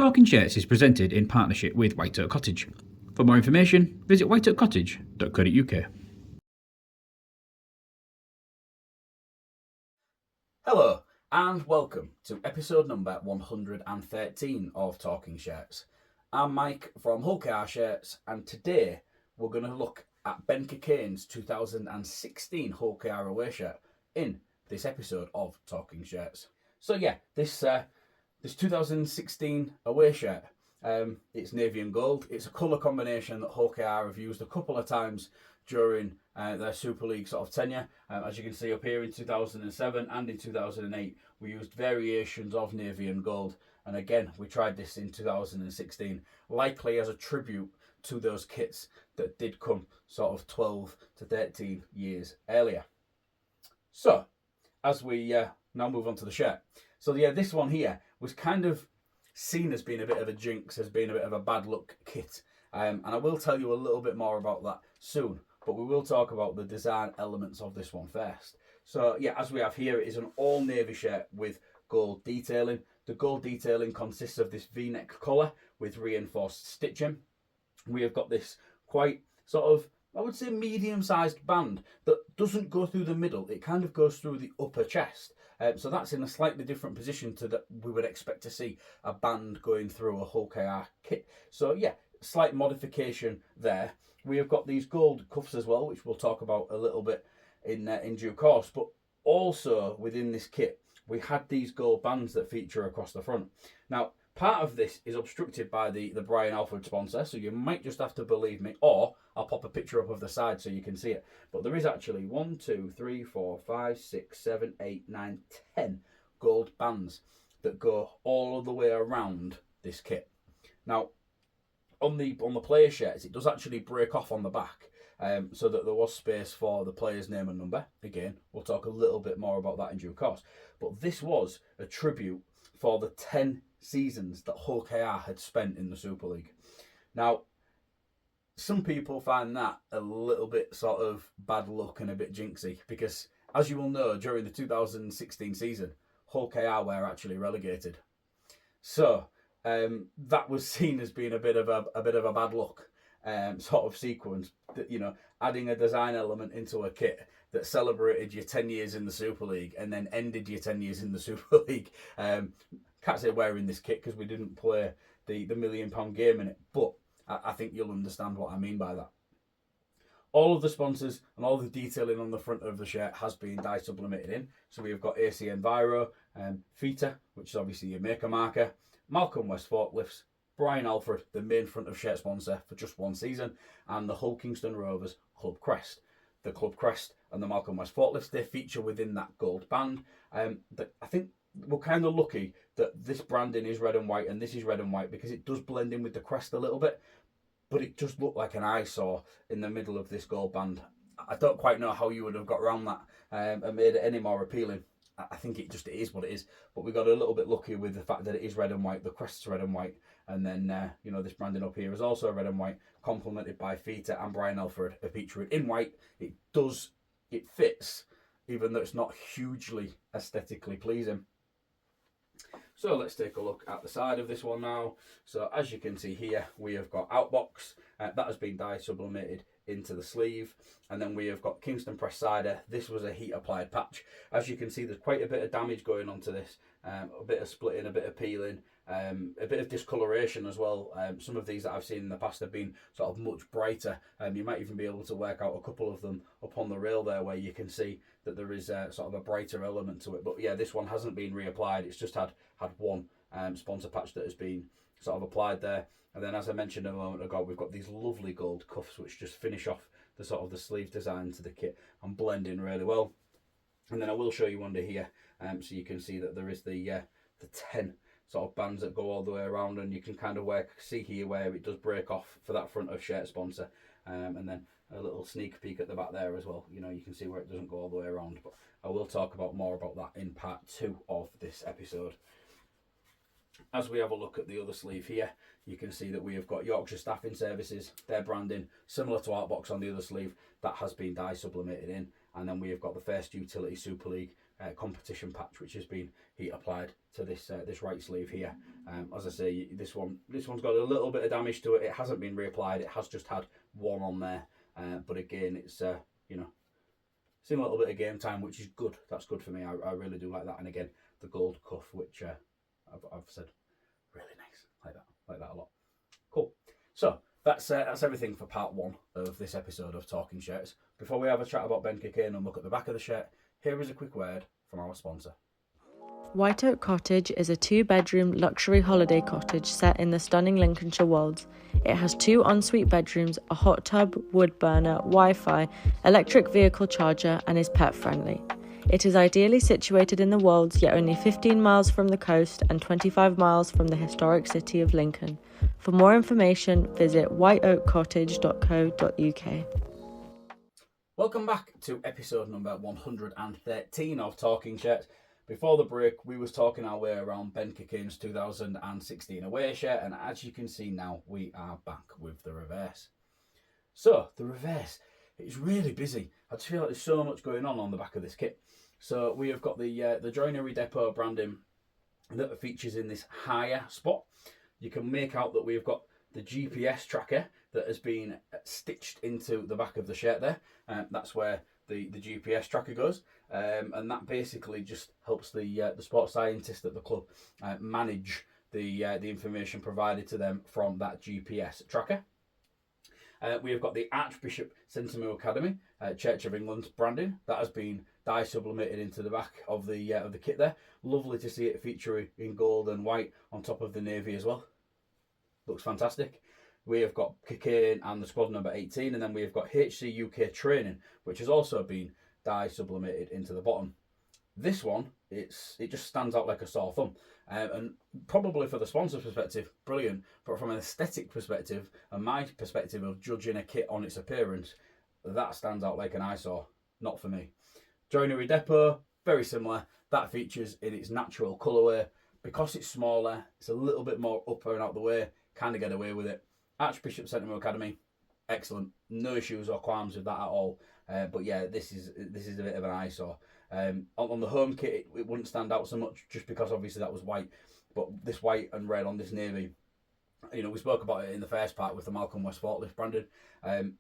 Talking Shirts is presented in partnership with White Oak Cottage. For more information, visit whiteoakcottage.co.uk. Hello and welcome to episode number 113 of Talking Shirts. I'm Mike from Hull KR Shirts, and today we're going to look at Ben Cockayne's 2016 Hull KR away shirt in this episode of Talking Shirts. So yeah, this 2016 away shirt, it's navy and gold. It's a colour combination that Hull KR have used a couple of times during their Super League sort of tenure. As you can see up here, in 2007 and in 2008, we used variations of navy and gold. And again, we tried this in 2016, likely as a tribute to those kits that did come sort of 12 to 13 years earlier. So, as we now move on to the shirt. So yeah, this one here was kind of seen as being a bit of a jinx, as being a bit of a bad luck kit. And I will tell you a little bit more about that soon. But we will talk about the design elements of this one first. So yeah, as we have here, it is an all navy shirt with gold detailing. The gold detailing consists of this V-neck collar with reinforced stitching. We have got this quite sort of, I would say, medium-sized band that doesn't go through the middle. It kind of goes through the upper chest. So that's in a slightly different position to that we would expect to see a band going through a Hull KR kit. So yeah, slight modification there. We have got these gold cuffs as well, which we'll talk about a little bit in due course. But also within this kit, we had these gold bands that feature across the front. Now, part of this is obstructed by the Brian Alfred sponsor, so you might just have to believe me, or I'll pop a picture up of the side so you can see it. But there is actually 1, 2, 3, 4, 5, 6, 7, 8, 9, 10 gold bands that go all of the way around this kit. Now, on the player shirts, it does actually break off on the back, so that there was space for the player's name and number. Again, we'll talk a little bit more about that in due course. But this was a tribute for the 10 seasons that Hull KR had spent in the Super League. Now, some people find that a little bit sort of bad luck and a bit jinxy, because as you will know, during the 2016 season, Hull KR were actually relegated. So that was seen as being a bit of a bad luck sort of sequence. That, you know, adding a design element into a kit that celebrated your 10 years in the Super League and then ended your 10 years in the Super League. Can't say we're in this kit because we didn't play the £1 million game in it, but I think you'll understand what I mean by that. All of the sponsors and all the detailing on the front of the shirt has been dye sublimated in. So we've got AC Enviro, Fita, which is obviously your maker marker, Malcolm West Forklifts, Brian Alfred, the main front of shirt sponsor for just one season, and the Hull Kingston Rovers Club Crest. The Club Crest and the Malcolm West Forklifts, they feature within that gold band. I think we're kind of lucky that this branding is red and white and this is red and white, because it does blend in with the crest a little bit, but it just looked like an eyesore in the middle of this gold band. I don't quite know how you would have got around that and made it any more appealing. I think it is what it is, but we got a little bit lucky with the fact that it is red and white, the crest's red and white, and then this branding up here is also red and white, complemented by Fita and Brian Alfred featuring in white. It fits, even though it's not hugely aesthetically pleasing. So let's take a look at the side of this one now. So as you can see here, we have got Outbox, that has been dye sublimated into the sleeve, and then we have got Kingston Press Cider. This was a heat applied patch. As you can see, there's quite a bit of damage going on to this, a bit of splitting, a bit of peeling, a bit of discoloration as well. Some of these that I've seen in the past have been sort of much brighter. You might even be able to work out a couple of them up on the rail there, where you can see that there is sort of a brighter element to it. But yeah, this one hasn't been reapplied. It's just had one sponsor patch that has been sort of applied there. And then, as I mentioned a moment ago, we've got these lovely gold cuffs which just finish off the sort of the sleeve design to the kit and blend in really well. And then I will show you under here, so you can see that there is the 10 sort of bands that go all the way around, and you can kind of see here where it does break off for that front of shirt sponsor, and then a little sneak peek at the back there as well. You know, you can see where it doesn't go all the way around, but I will talk more about that in part 2 of this episode. As we have a look at the other sleeve here, you can see that we have got Yorkshire Staffing Services, their branding, similar to Outbox on the other sleeve, that has been dye sublimated in. And then we have got the First Utility Super League competition patch, which has been heat applied to this this right sleeve here. As I say, this one's got a little bit of damage to it. It hasn't been reapplied. It has just had one on there. But again, it's you know, seen a little bit of game time, which is good. That's good for me. I really do like that. And again, the gold cuff, which I've said, really nice. Like that a lot. Cool. So that's everything for part one of this episode of Talking Shirts. Before we have a chat about Ben Cockayne and look at the back of the shirt, here is a quick word from our sponsor. White Oak Cottage is a 2-bedroom luxury holiday cottage set in the stunning Lincolnshire Wolds. It has 2 ensuite bedrooms, a hot tub, wood burner, Wi-Fi, electric vehicle charger, and is pet friendly. It is ideally situated in the Wolds, yet only 15 miles from the coast and 25 miles from the historic city of Lincoln. For more information, visit whiteoakcottage.co.uk. Welcome back to episode number 113 of Talking Shirts. Before the break, we was talking our way around Ben Cockayne's 2016 away shirt, and as you can see now, we are back with the reverse. So, the reverse, it's really busy. I just feel like there's so much going on the back of this kit. So, we have got the Joinery Depot branding that features in this higher spot. You can make out that we've got the GPS tracker that has been stitched into the back of the shirt there. That's where the GPS tracker goes, and that basically just helps the sports scientist at the club manage the information provided to them from that GPS tracker. We have got the Archbishop Centennial Academy Church of England branding that has been dye sublimated into the back of the kit there. Lovely to see it featuring in gold and white on top of the navy as well. Looks fantastic. We have got Cockayne and the squad number 18, and then we have got HC UK Training, which has also been dye sublimated into the bottom. This one, it just stands out like a sore thumb, and probably for the sponsor's perspective, brilliant. But from an aesthetic perspective and my perspective of judging a kit on its appearance, that stands out like an eyesore. Not for me. Joinery Depot, very similar. That features in its natural colourway. Because it's smaller, it's a little bit more up and out the way. Kind of get away with it. Archbishop Centennial Academy, excellent. No issues or qualms with that at all. But yeah, this is a bit of an eyesore. On the home kit, it wouldn't stand out so much just because obviously that was white. But this white and red on this navy, you know, we spoke about it in the first part with the Malcolm West Forklift branded.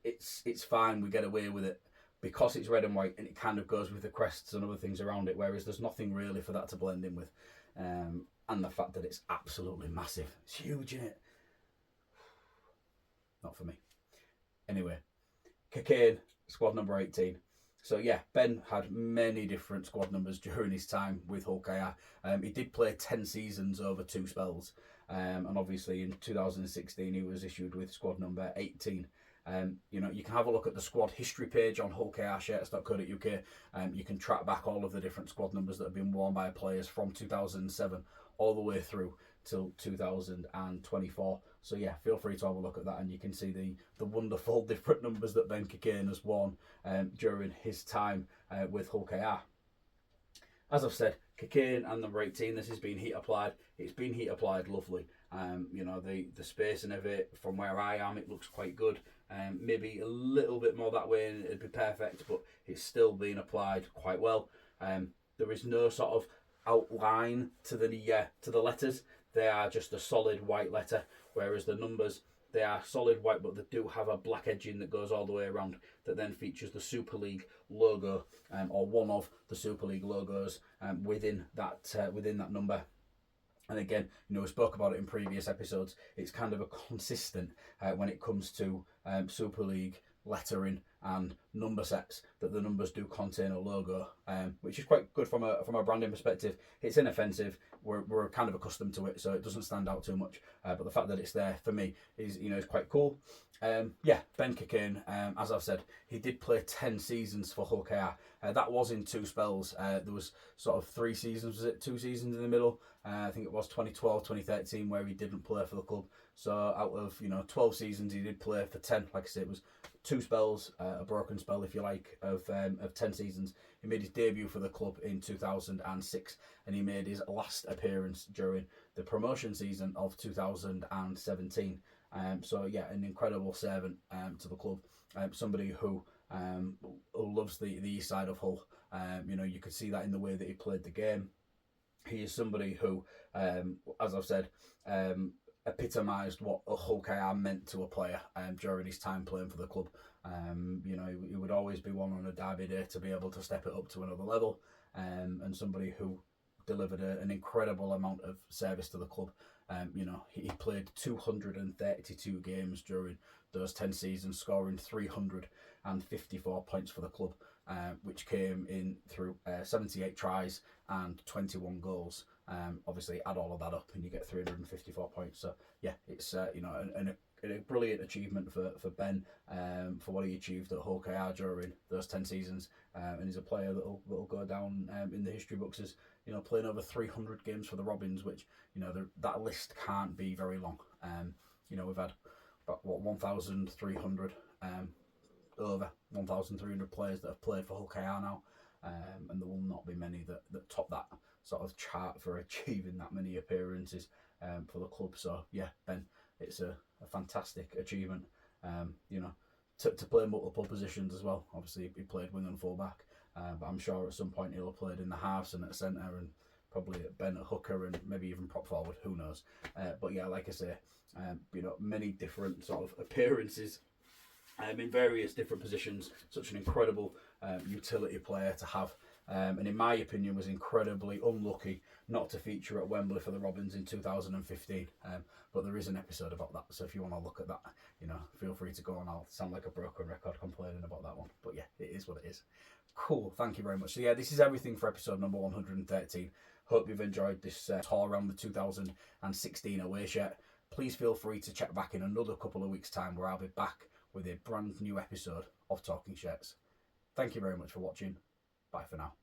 It's fine. We get away with it because it's red and white, and it kind of goes with the crests and other things around it. Whereas there's nothing really for that to blend in with. And the fact that it's absolutely massive. It's huge, isn't it? Not for me. Anyway, Cockayne, squad number 18. So yeah, Ben had many different squad numbers during his time with Hull KR. He did play 10 seasons over 2 spells. And obviously in 2016 he was issued with squad number 18. You know, you can have a look at the squad history page on hullkrshirts.co.uk. You can track back all of the different squad numbers that have been worn by players from 2007 all the way through till 2024. So yeah, feel free to have a look at that, and you can see the wonderful different numbers that Ben Cockayne has worn during his time with Hull KR. As I've said, Cockayne and number 18, this has been heat applied. It's been heat applied lovely. You know, the spacing of it from where I am, it looks quite good. Maybe a little bit more that way and it'd be perfect, but it's still being applied quite well. There is no sort of outline to the letters. They are just a solid white letter, whereas the numbers, they are solid white, but they do have a black edging that goes all the way around that then features the Super League logo, or one of the Super League logos within that number. And again, you know, we spoke about it in previous episodes. It's kind of a consistent when it comes to Super League lettering and number sets, that the numbers do contain a logo, which is quite good from a branding perspective. It's inoffensive. We're kind of accustomed to it, so it doesn't stand out too much. But the fact that it's there for me is quite cool. Yeah, Ben Cockayne, as I've said, he did play 10 seasons for Hull KR. That was in 2 spells. There was sort of 3 seasons, was it? 2 seasons in the middle. I think it was 2012, 2013 where he didn't play for the club. So out of 12 seasons, he did play for 10. Like I said, it was 2 spells, a broken spell if you like, of 10 seasons. He made his debut for the club in 2006, and he made his last appearance during the promotion season of 2017. So yeah, an incredible servant to the club. Somebody who who loves the east side of Hull. You know, you could see that in the way that he played the game. He is somebody who, as I've said, epitomised what a Hull KR meant to a player during his time playing for the club. You know, he would always be one on a derby day to be able to step it up to another level, and somebody who delivered an incredible amount of service to the club. You know, he played 232 games during those 10 seasons, scoring 354 points for the club, which came in through 78 tries and 21 goals. Obviously, add all of that up and you get 354 points. So yeah, it's you know, a brilliant achievement for Ben, for what he achieved at Hull KR during those 10 seasons, and he's a player that'll go down in the history books as, you know, playing over 300 games for the Robins, which, you know, that list can't be very long. You know, we've had about 1,300 over 1,300 players that have played for Hull KR now, and there will not be many that top that sort of chart for achieving that many appearances for the club. So yeah, Ben, it's a fantastic achievement. You know, to play multiple positions as well. Obviously, he played wing and full back, but I'm sure at some point he'll have played in the halves and at centre, and probably at Ben at hooker, and maybe even prop forward. Who knows? But yeah, like I say, you know, many different sort of appearances. In various different positions, such an incredible utility player to have, and in my opinion was incredibly unlucky not to feature at Wembley for the Robins in 2015, but there is an episode about that, so if you want to look at that, you know, feel free to go on. I'll sound like a broken record complaining about that one, but yeah, it is what it is. Cool, thank you very much. So yeah, this is everything for episode number 113. Hope you've enjoyed this tour around the 2016 away shirt. Please feel free to check back in another couple of weeks' time, where I'll be back with a brand new episode of Talking Shirts. Thank you very much for watching. Bye for now.